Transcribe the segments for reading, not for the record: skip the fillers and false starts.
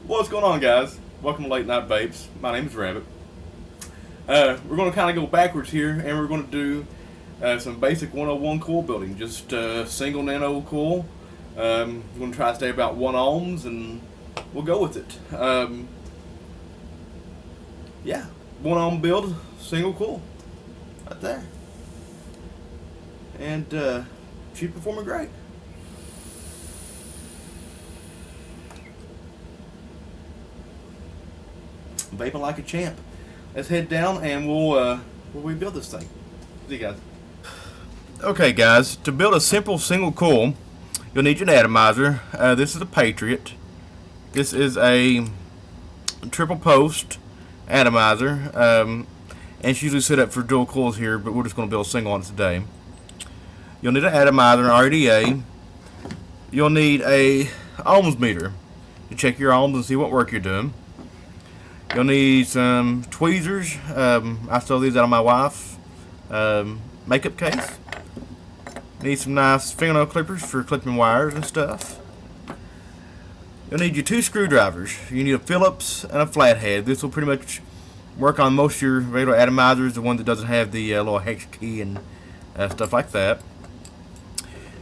What's going on, guys? Welcome to Late Night Vapes. My name is Rabbit. We're going to kind of go backwards here, and we're going to do some basic 101 coil building. Just single nano coil. We're going to try to stay about 1 ohms, and we'll go with it. Yeah, 1 ohm build, single coil, right there. And she's performing great. Vaping like a champ. Let's head down and we'll rebuild this thing. See you guys. Okay, guys, to build a simple single coil, you'll need your atomizer. This is a Patriot. This is a triple post atomizer, and it's usually set up for dual coils here, but we're just going to build a single on it today. You'll need an atomizer, an RDA. You'll need a ohms meter to check your ohms and see what work you're doing. You'll need some tweezers. I stole these out of my wife's makeup case. Need some nice fingernail clippers for clipping wires and stuff. You'll need your 2 screwdrivers. You need a Phillips and a flathead. This will pretty much work on most of your regular atomizers, the one that doesn't have the little hex key and stuff like that.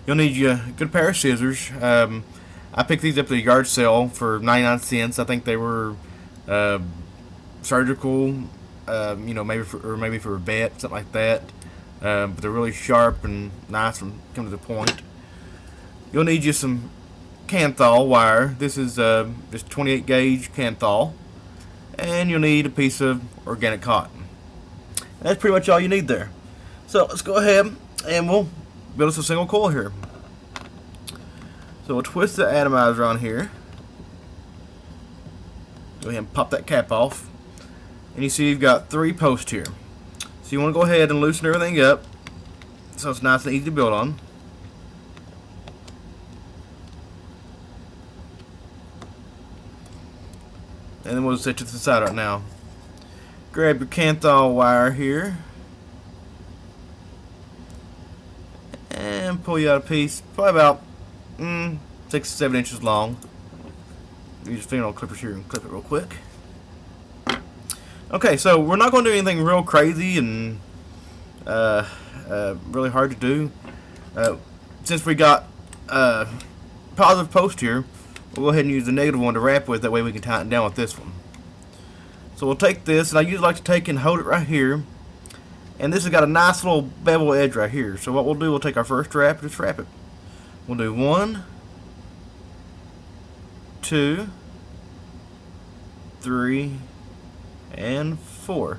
You'll need you a good pair of scissors. I picked these up at a yard sale for 99 cents. I think they were surgical, maybe for a vet, something like that. But they're really sharp and nice and come to the point. You'll need you some kanthal wire. This is just 28 gauge kanthal, and you'll need a piece of organic cotton. And that's pretty much all you need there. So let's go ahead and we'll build us a single coil here. So we'll twist the atomizer on here. Go ahead and pop that cap off, and you see you've got 3 posts here. So you want to go ahead and loosen everything up so it's nice and easy to build on. And then we'll set you to the side right now. Grab your kanthal wire here and pull you out a piece, probably about 6 to 7 inches long. Use your fingernail clippers here and clip it real quick. Okay, so we're not going to do anything real crazy and really hard to do. Since we got positive post here, we'll go ahead and use the negative one to wrap with. That way we can tighten down with this one. So we'll take this, and I usually like to take and hold it right here. And this has got a nice little bevel edge right here. So what we'll do, we'll take our first wrap and just wrap it. We'll do 1, 2, 3, and 4.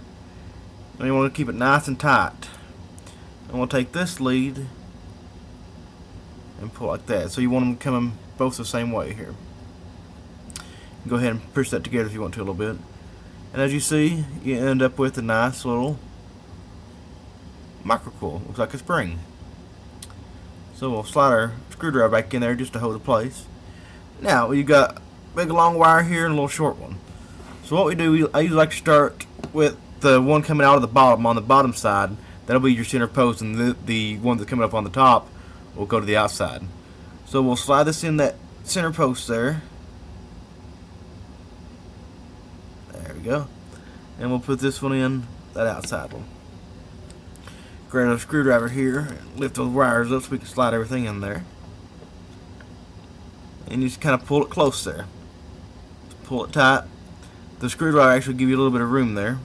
And you want to keep it nice and tight. And we'll take this lead and pull like that. So you want them coming both the same way here. Go ahead and push that together if you want to a little bit. And as you see, you end up with a nice little microcoil. Looks like a spring. So we'll slide our screwdriver back in there just to hold it place. Now you've got a big long wire here and a little short one. So what we do, I usually like to start with the one coming out of the bottom on the bottom side. That'll be your center post, and the one that's coming up on the top will go to the outside. So we'll slide this in that center post there. There we go. And we'll put this one in that outside one. Grab a screwdriver here and lift those wires up so we can slide everything in there. And you just kind of pull it close there. Pull it tight. The screwdriver actually gives you a little bit of room there.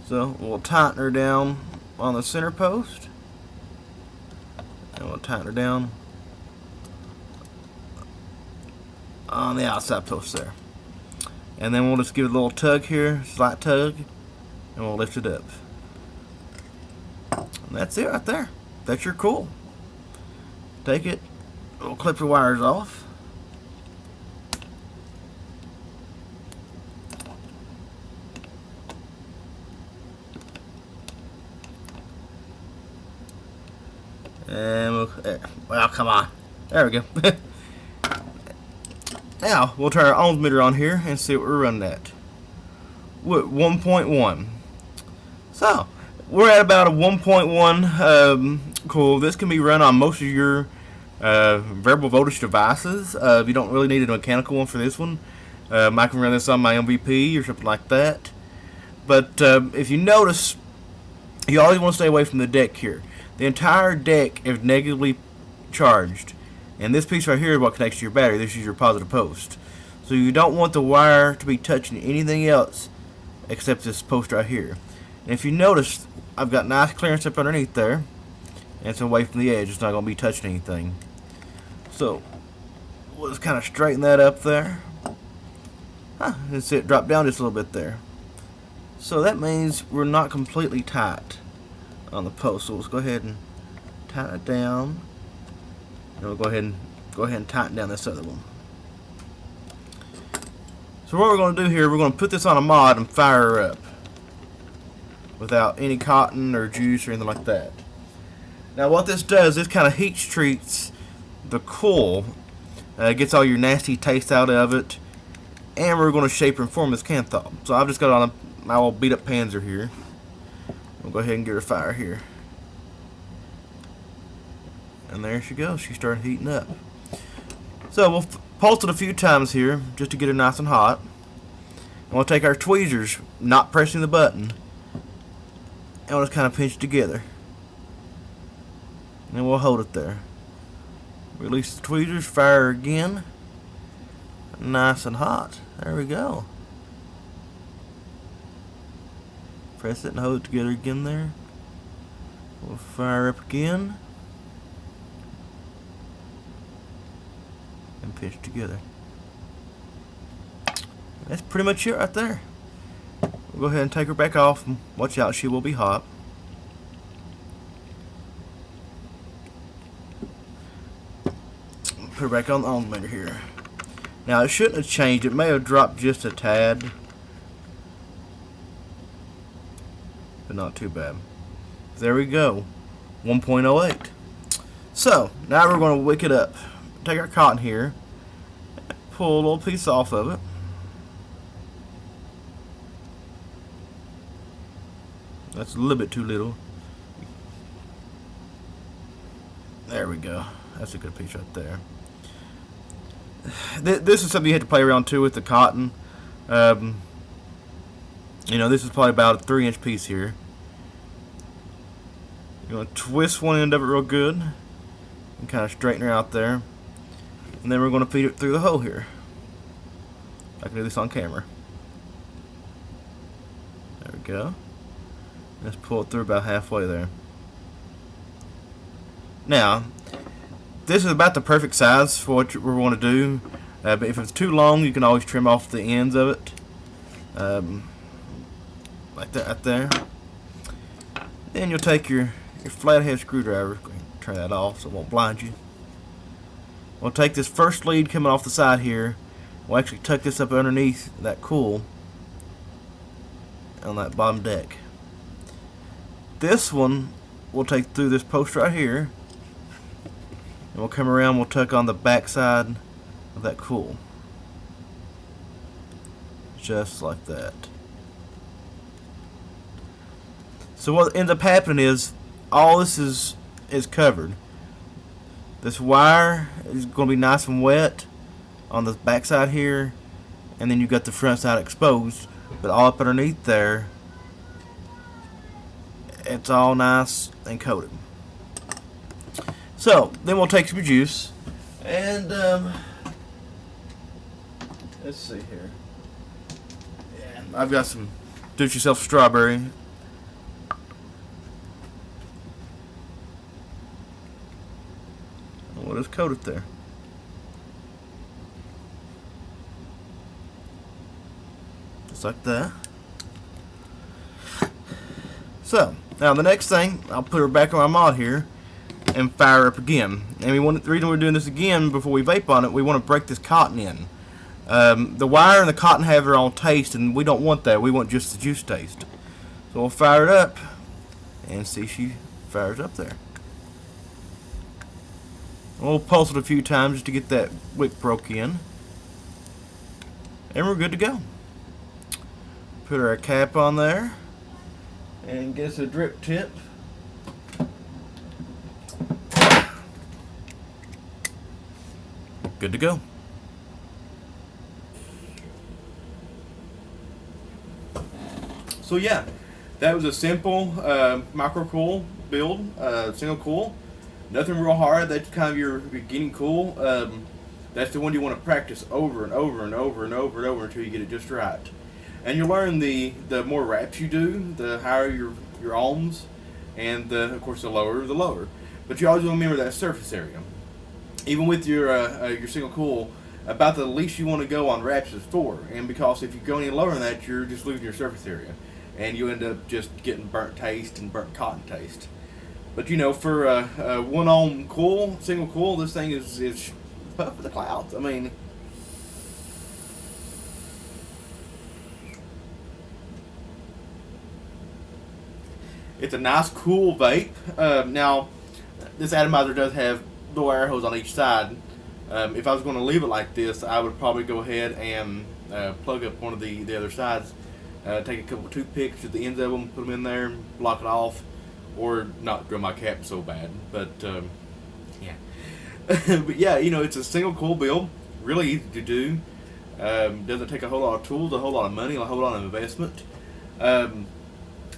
So we'll tighten her down on the center post. And we'll tighten her down on the outside post there. And then we'll just give it a little tug here, slight tug, and we'll lift it up. And that's it right there. That's your coil. Take it. We'll clip your wires off. And well, come on. There we go. Now, we'll turn our ohms meter on here and see what we're running at. 1.1. So, we're at about a 1.1 coil. This can be run on most of your variable voltage devices. You don't really need a mechanical one for this one. I can run this on my MVP or something like that. But if you notice, you always want to stay away from the deck here. The entire deck is negatively charged, and this piece right here is what connects to your battery. This is your positive post. So you don't want the wire to be touching anything else except this post right here. And if you notice, I've got nice clearance up underneath there, and it's away from the edge. It's not going to be touching anything. So we'll just kind of straighten that up there. And see it drop down just a little bit there. So that means we're not completely tight on the post. So let's go ahead and tighten it down. And we'll go ahead and tighten down this other one. So what we're going to do here, we're going to put this on a mod and fire her up without any cotton or juice or anything like that. Now what this does, this kind of heat treats the coil, gets all your nasty taste out of it, and we're going to shape and form this kanthal. So I've just got on my little beat up Panzer here. We'll go ahead and get her fire here. And there she goes, she started heating up. So we'll pulse it a few times here just to get her nice and hot. And we'll take our tweezers, not pressing the button, and we'll just kind of pinch together. And we'll hold it there. Release the tweezers, fire again. Nice and hot. There we go. Press it and hold it together again there. We'll fire up again. And pinch together. That's pretty much it right there. We'll go ahead and take her back off. And watch out, she will be hot. Put her back on the altimeter here. Now it shouldn't have changed. It may have dropped just a tad, but not too bad. There we go, 1.08. So now we're going to wick it up. Take our cotton here, pull a little piece off of it. That's a little bit too little. There we go. That's a good piece right there. This is something you have to play around too with the cotton. You know, this is probably about a 3-inch piece here. You're going to twist one end of it real good and kind of straighten her out there. And then we're going to feed it through the hole here. I can do this on camera. There we go. Let's pull it through about halfway there. Now, this is about the perfect size for what we're going to do. But if it's too long, you can always trim off the ends of it. Like that right there. Then you'll take your flathead screwdriver. Turn that off so it won't blind you. We'll take this first lead coming off the side here. We'll actually tuck this up underneath that coil on that bottom deck. This one we'll take through this post right here. And we'll come around, we'll tuck on the back side of that coil. Just like that. So what ends up happening is all this is covered. This wire is going to be nice and wet on the back side here, and then you've got the front side exposed, but all up underneath there it's all nice and coated. So then we'll take some juice and let's see here. Yeah, I've got some do-it-yourself strawberry. And we'll just coat it there. Just like that. So now the next thing, I'll put her back on my mod here and fire up again. And the reason we're doing this again before we vape on it, we want to break this cotton in. The wire and the cotton have their own taste, and we don't want that. We want just the juice taste. So we'll fire it up and see she fires up there. And we'll pulse it a few times just to get that wick broke in. And we're good to go. Put our cap on there and get us a drip tip. good to go. So yeah, that was a simple micro coil build, single coil. Nothing real hard. That's kind of your beginning coil. That's the one you want to practice over and over and over and over and over until you get it just right. And you learn the more reps you do, the higher your ohms, and of course the lower the lower. But you always want to remember that surface area. Even with your single coil, about the least you want to go on reps is 4. And because if you go any lower than that, you're just losing your surface area, and you end up just getting burnt taste and burnt cotton taste. But you know, for a 1 ohm coil, single coil, this thing is puff of the clouds. I mean, it's a nice cool vape. Now, this atomizer does have little air holes on each side. If I was going to leave it like this, I would probably go ahead and plug up one of the other sides. Take a couple of toothpicks at the ends of them, put them in there, block it off, or not drill my cap so bad. But yeah, but yeah, you know, it's a single coil build, really easy to do. Doesn't take a whole lot of tools, a whole lot of money, a whole lot of investment.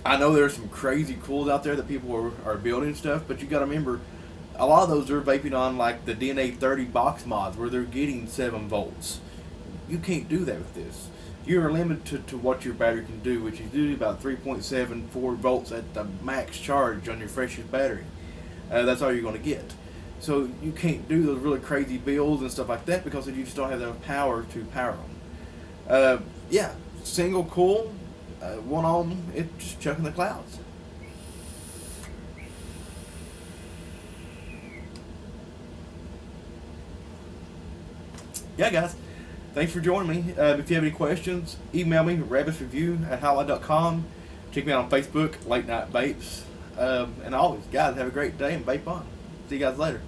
I know there's some crazy coils out there that people are building stuff, but you got to remember, a lot of those are vaping on like the DNA 30 box mods where they're getting 7 volts. You can't do that with this. You're limited to what your battery can do, which is usually about 3.74 volts at the max charge on your freshest battery. That's all you're going to get. So you can't do those really crazy builds and stuff like that because you just don't have enough power to power them. Yeah, single coil, 1 ohm, it's just chucking the clouds. Yeah, guys. Thanks for joining me. If you have any questions, email me, rabbitsreview@highlight.com. Check me out on Facebook, Late Night Vapes. And always, guys, have a great day and vape on. See you guys later.